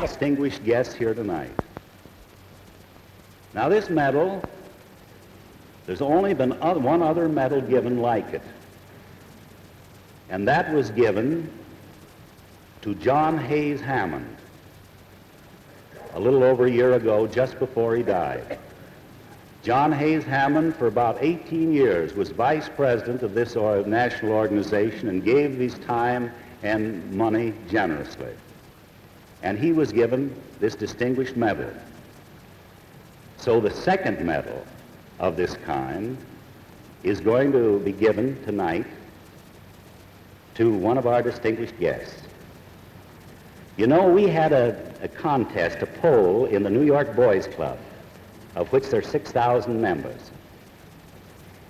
distinguished guests here tonight. Now this medal, there's only been one other medal given like it, and that was given to John Hays Hammond a little over a year ago, just before he died. John Hays Hammond, for about 18 years, was vice president of this national organization and gave his time and money generously. And he was given this distinguished medal. So the second medal of this kind is going to be given tonight to one of our distinguished guests. You know, we had a contest, a poll in the New York Boys Club, of which there are 6,000 members.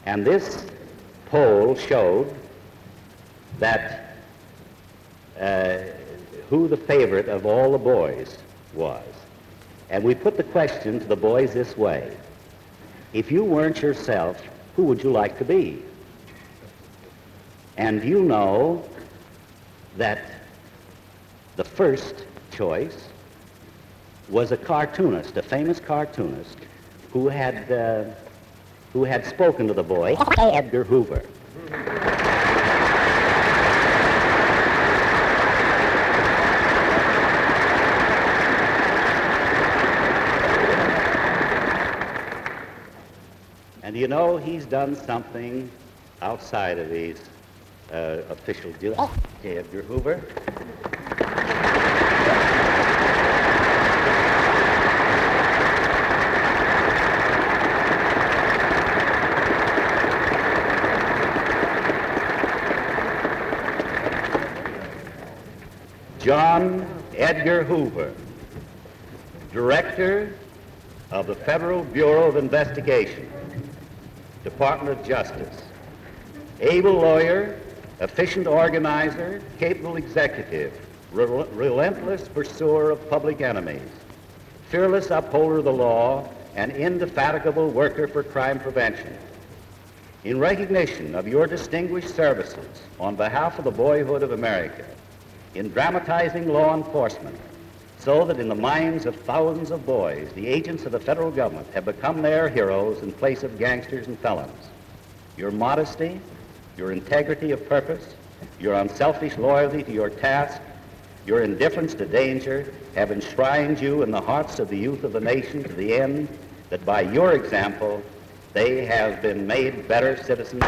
And this poll showed that who the favorite of all the boys was. And we put the question to the boys this way: if you weren't yourself, who would you like to be? And you know that the first choice was a cartoonist, a famous cartoonist, who had spoken to the boy, Edgar Hoover. And you know, he's done something outside of these official duties. Edgar Hoover. John Edgar Hoover, Director of the Federal Bureau of Investigation, Department of Justice, able lawyer, efficient organizer, capable executive, relentless pursuer of public enemies, fearless upholder of the law, and indefatigable worker for crime prevention. In recognition of your distinguished services on behalf of the boyhood of America, in dramatizing law enforcement, so that in the minds of thousands of boys, the agents of the federal government have become their heroes in place of gangsters and felons. Your modesty, your integrity of purpose, your unselfish loyalty to your task, your indifference to danger have enshrined you in the hearts of the youth of the nation to the end that by your example, they have been made better citizens.